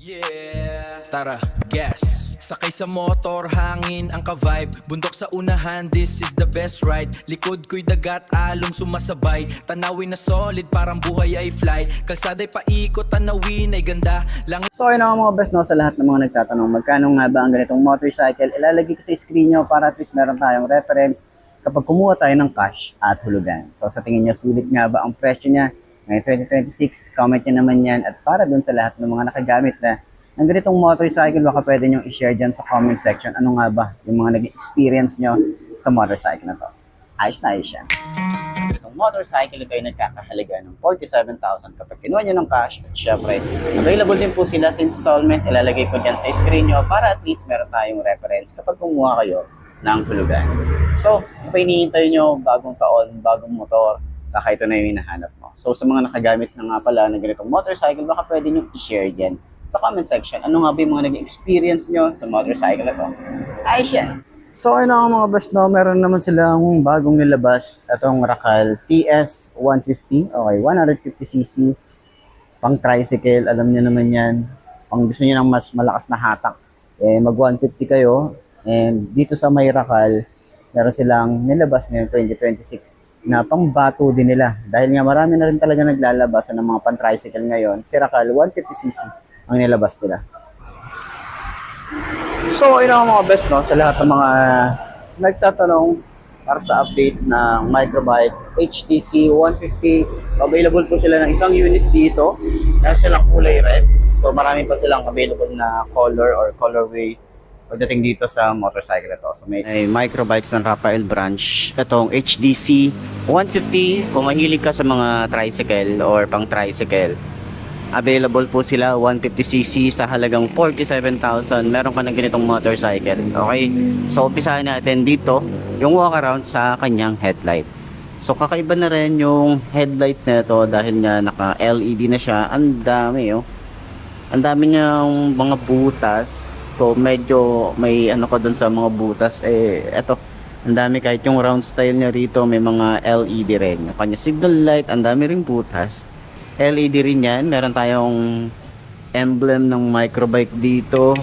Yeah. Tara, gas. Sakay sa motor, hangin ang ka-vibe. Bundok sa unahan, this is the best ride. Likod ko'y dagat, alon sumasabay. Tanawin na solid, parang buhay ay fly. Kalsada'y paikot, tanawin ay ganda lang. So ayun ako mga best, no, sa lahat ng mga nagtatanong magkano nga ba ang ganitong motorcycle, ilalagay ko sa screen nyo para at least meron tayong reference kapag kumuha tayo ng cash at hulugan. So sa tingin nyo, sulit nga ba ang presyo niya ngayong 2026? Comment nyo naman yan, at para dun sa lahat ng mga nakagamit na ng ganitong motorcycle, baka pwede nyo i-share dyan sa comment section ano nga ba yung mga nag-experience nyo sa motorcycle na to. Ayos na ayos yan. Itong motorcycle ito ay nagkakahalaga ng 47,000 kapag kinuha nyo ng cash. At syempre, available din po sila sa installment. Ilalagay ko dyan sa screen nyo para at least meron tayong reference kapag kumuha kayo ng hulugan. So, kung hinihintay nyo bagong taon, bagong motor, baka ito na yung hinahanap mo. So, sa mga nakagamit na nga pala ng ganitong motorcycle, baka pwede nyo i-share dyan sa comment section. Ano nga ba yung mga nag-experience nyo sa motorcycle na to? Ayos yan! So ayun na mga best, no, meron naman silang bagong nilabas. Itong Racal TS 150, okay, 150cc, pang tricycle, alam niyo naman yan. Pang gusto niyo ng mas malakas na hatak, mag 150 kayo. And dito sa may Racal, meron silang nilabas ngayon 2026 na pang bato din nila. Dahil nga marami na rin talaga naglalabasan ng mga pang tricycle ngayon, si Racal 150cc ang nilabas nila. So, ayun ang mga best, no, sa lahat ng mga nagtatanong para sa update ng Microbike HTC 150. Available po sila ng isang unit dito. Meron silang kulay red. So, marami pa silang available na color or colorway pagdating dito sa motorcycle ito. So, may Microbikes ng Rafael branch. Itong HDC 150. Kung mahilig ka sa mga tricycle or pang tricycle, available po sila 150cc sa halagang 47,000. Meron ka ng ganitong motorcycle. Okay? So, umpisahan natin dito yung walk around sa kanyang headlight. So, kakaiba na rin yung headlight na ito dahil nga naka-LED na siya. Ang dami, oh. Ang dami niyang mga butas. So, medyo may ano ko dun sa mga butas. Eto. Ang dami, kahit yung round style niya rito, may mga LED rin. Yung kanya signal light, ang dami ring butas. LED rin yan. Meron tayong emblem ng Microbike dito.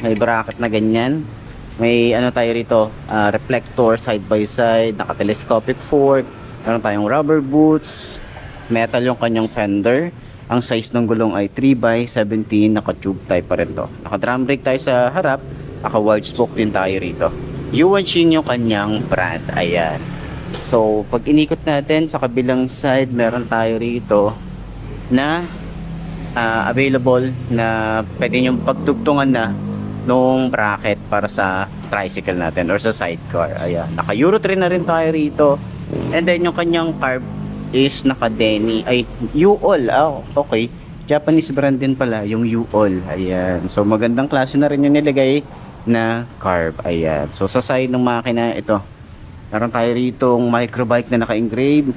May bracket na ganyan. May ano tayo rito, reflector side by side, naka-telescopic fork. Meron tayong rubber boots. Metal yung kanyang fender. Ang size ng gulong ay 3x17, naka-tube type pa rin to. Naka-drum brake tayo sa harap. Naka-wide spoke din tayo rito. Yuanshin yung kanyang brand. Ayan. So, pag inikot natin sa kabilang side, meron tayo rito na available na pwede nyo pagtugtungan na nung bracket para sa tricycle natin or sa sidecar. Ayan. Naka Euro 3 na rin tayo rito. And then yung kanyang carb is naka Denny, ay U-All. Okay. Japanese brand din pala yung U-All. Ayan. So magandang klase na rin yung nilagay na carb. Ayan. So sa side ng makina ito, meron tayo rito Microbike na naka-engrave.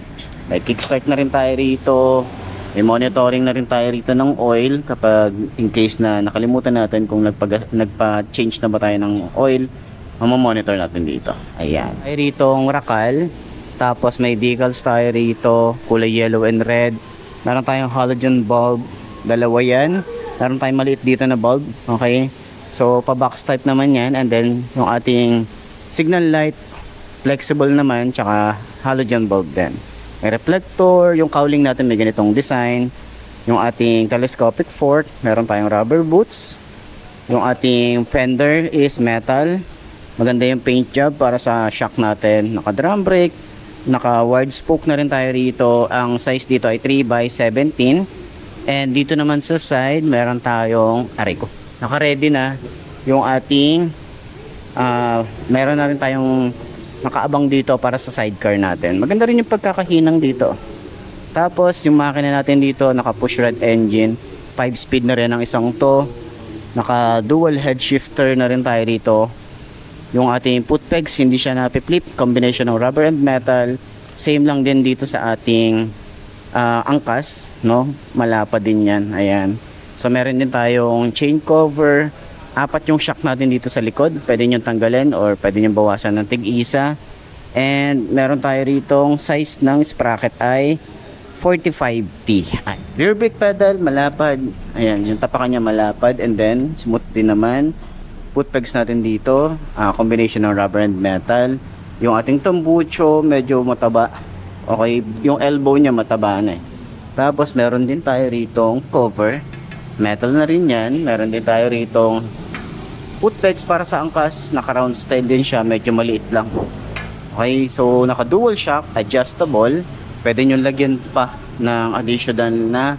May kickstart na rin tayo rito. May monitoring na rin tayo rito ng oil kapag in case na nakalimutan natin kung nagpa-change na ba tayo ng oil, mamamonitor natin dito. Ayan. Ay rito ang Racal. Tapos may decals tayo rito, kulay yellow and red. Meron tayong halogen bulb, dalawa yan. Meron tayong maliit dito na bulb. Okay. So pa box type naman yan. And then yung ating signal light, flexible naman, tsaka halogen bulb din. May reflector, yung cowling natin may ganitong design. Yung ating telescopic fork, meron tayong rubber boots. Yung ating fender is metal. Maganda yung paint job para sa shock natin. Naka drum brake, naka wide spoke na rin tayo rito. Ang size dito ay 3x17. And dito naman sa side, meron tayong naka ready na yung ating meron na rin tayong nakaabang dito para sa sidecar natin. Maganda rin yung pagkakahinang dito. Tapos yung makina natin dito naka push rod engine, 5 speed na rin ang isang to. Naka dual head shifter na rin tayo dito. Yung ating foot pegs hindi siya napi-flip, combination ng rubber and metal. Same lang din dito sa ating angkas, no? Malapa din yan. Ayan. So meron din tayong chain cover. 4 yung shock natin dito sa likod. Pwede nyo tanggalin or pwede nyo bawasan ng tig-isa. And meron tayo rito size ng sprocket ay 45T. Rear brake pedal, malapad. Ayan, yung tapakan niya malapad. And then, smooth din naman. Foot pegs natin dito. Combination ng rubber and metal. Yung ating tambucho, medyo mataba. Okay, yung elbow niya mataba na eh. Tapos, meron din tayo ritong cover. Metal na rin yan. Meron din tayo ritong foot pegs para sa angkas. Naka-round style din siya. Medyo maliit lang. Okay, so naka-dual shock, adjustable. Pwede nyo lagyan pa ng additional na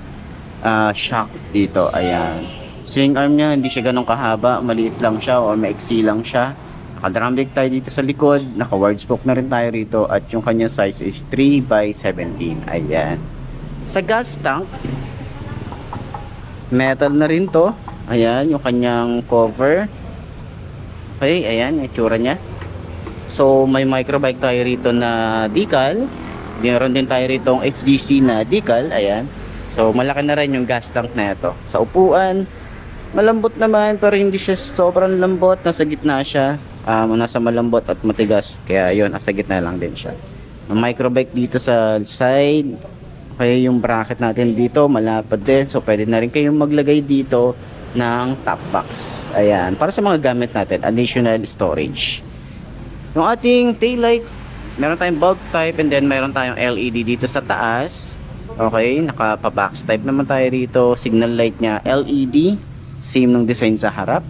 shock dito. Ayan. Swing arm niya, hindi siya ganun kahaba. Maliit lang siya or maiksi lang siya. Naka-drum brake tayo dito sa likod. Naka-ward spoke na rin tayo rito. At yung kanyang size is 3x17. Ayan. Sa gas tank, metal na rin to. Ayan, yung kanyang cover. Okay, ayan, itsura niya. So, may microbike tayo rito na decal. Meron din tayo rito HDC na decal. Ayan. So, malaki na rin yung gas tank na ito. Sa upuan, malambot naman, pero hindi siya sobrang lambot. Nasa gitna siya. Nasa malambot at matigas. Kaya yun, nasa gitna lang din siya. May microbike dito sa side. Kaya yung bracket natin dito, malapad din. So, pwede na rin kayong maglagay dito ng top box. Ayan. Para sa mga gamit natin, additional storage. Yung ating taillight, meron tayong bulb type and then meron tayong LED dito sa taas. Okay, naka-box type naman tayo rito. Signal light niya LED, same ng design sa harap.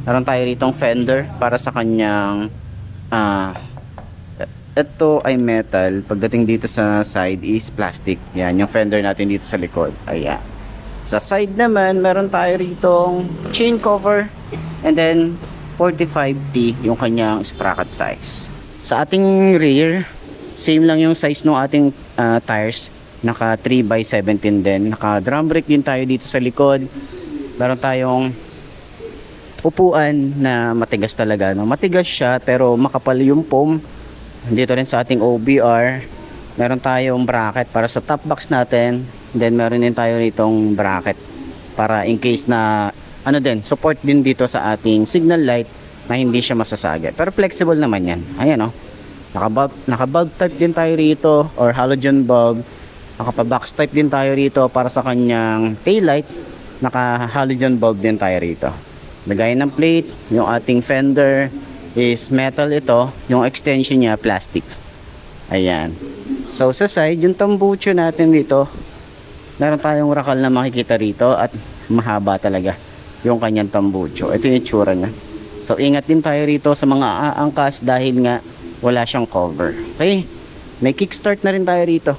Meron tayo ritong fender para sa kanyang ito ay metal. Pagdating dito sa side is plastic. Yan, yung fender natin dito sa likod. Ayan. Sa side naman, meron tayo ritong chain cover and then 45T yung kanyang sprocket size. Sa ating rear, same lang yung size ng ating tires. Naka 3x17 din. Naka drum brake din tayo dito sa likod. Meron tayong upuan na matigas talaga. No? Matigas siya pero makapal yung foam. Dito rin sa ating OBR, meron tayong bracket para sa top box natin. Then meron din tayo nitong bracket para in case na support din dito sa ating signal light na hindi siya masasagad. Pero flexible naman yan. Ayan o. Naka-bulb type din tayo rito or halogen bulb. Naka-box type din tayo rito para sa kanyang taillight. Naka-halogen bulb din tayo rito. Lagay ng plate. Yung ating fender is metal ito. Yung extension niya plastic. Ayan. So sa side, yung tambucho natin dito, meron tayong rakal na makikita rito at mahaba talaga yung kanyang tambucho. Ito yung itsura niya. So ingat din tayo rito sa mga aangkas dahil nga wala siyang cover. Okay, may kickstart na rin tayo rito.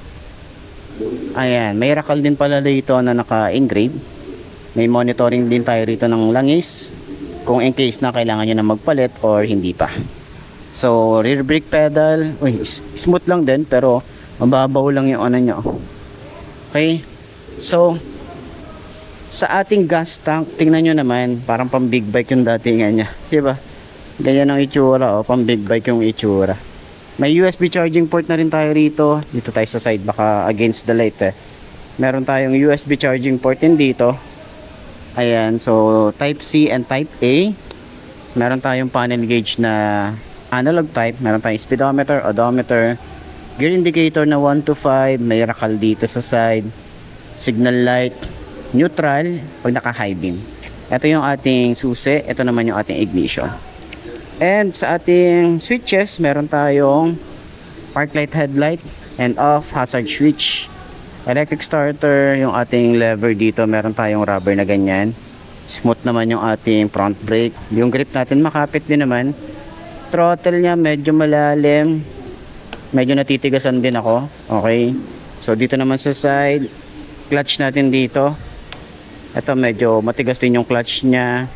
Ayan, may rakal din pala dito na naka-engrave. May monitoring din tayo rito ng langis kung in case na kailangan nyo na magpalit or hindi pa. So rear brake pedal, smooth lang din pero mababaw lang yung ano nyo. Okay, so sa ating gas tank, tingnan nyo naman, parang pang big bike yung datingan nya, diba? Ganyan ang itsura, pang big bike yung itsura. May USB charging port na rin tayo rito. Dito tayo sa side, baka against the light Meron tayong USB charging port din dito. Ayan, so type C and type A. Meron tayong panel gauge na analog type. Meron tayong speedometer, odometer, gear indicator na 1 to 5. May rakal dito sa side. Signal light, neutral pag naka high beam. Ito yung ating susi. Ito naman yung ating ignition. And sa ating switches, meron tayong park light, headlight, and off, hazard switch, electric starter, yung ating lever dito, meron tayong rubber na ganyan. Smooth naman yung ating front brake. Yung grip natin makapit din naman. Throttle niya medyo malalim. Medyo natitigasan din ako. Okay. So dito naman sa side, clutch natin dito. Ito medyo matigas din yung clutch niya.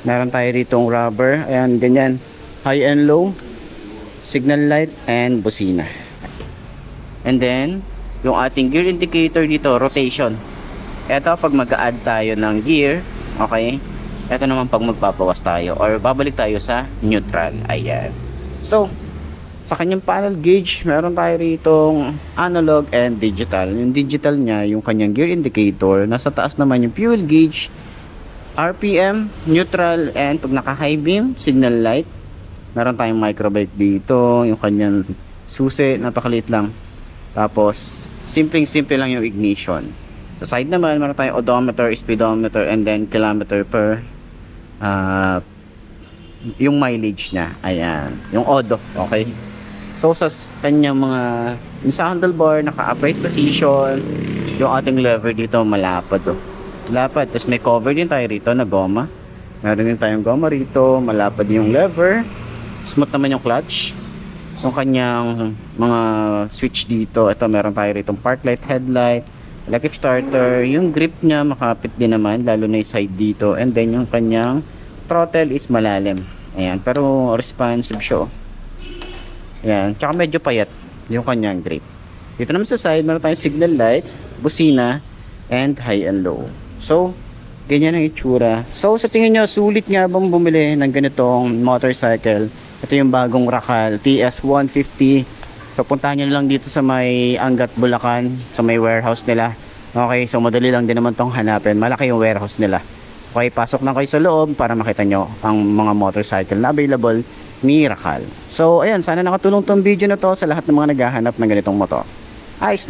Meron tayo ditong rubber. Ayan, ganyan. High and low. Signal light and busina. And then, yung ating gear indicator dito, rotation. Ito pag mag-a-add tayo ng gear. Okay. Ito naman pag magpapawas tayo or babalik tayo sa neutral. Ayan. So, sa kanyang panel gauge, meron tayo ritong analog and digital. Yung digital niya, yung kanyang gear indicator. Nasa taas naman yung fuel gauge, RPM, neutral, and pag naka high beam, signal light. Meron tayong microbike dito, yung kanyang susi, napakaliit lang. Tapos simpleng-simple lang yung ignition. Sa side naman, meron tayong odometer, speedometer, and then kilometer per yung mileage niya. Ayan. Yung odo. Okay. So, sa kanyang yung sa handlebar, naka-upright position. Yung ating lever dito, malapad. Oh. Malapad. Tapos may cover din tayo rito na goma. Meron din tayong goma rito. Malapad yung lever. Smooth naman yung clutch. So, kanyang mga switch dito. Ito, meron tayo rito park light, headlight, electric starter. Yung grip niya, makapit din naman. Lalo na yung side dito. And then, yung kanyang throttle is malalim. Ayan. Pero, responsive siya. Ayan. Tsaka medyo payat yung kanyang grip. Dito naman sa side, meron tayong signal light, busina, and high and low. So, ganyan ang itsura. So, sa tingin nyo, sulit nga bang bumili ng ganitong motorcycle? Ito yung bagong Racal TS150. So, puntahan nyo lang dito sa may Angat, Bulacan, sa may warehouse nila. Okay, so madali lang din naman tong hanapin. Malaki yung warehouse nila. Okay, pasok na kayo sa loob para makita nyo ang mga motorcycle na available ni Racal. So, ayan, sana nakatulong tong video na to sa lahat ng mga naghahanap ng ganitong motor. Nice.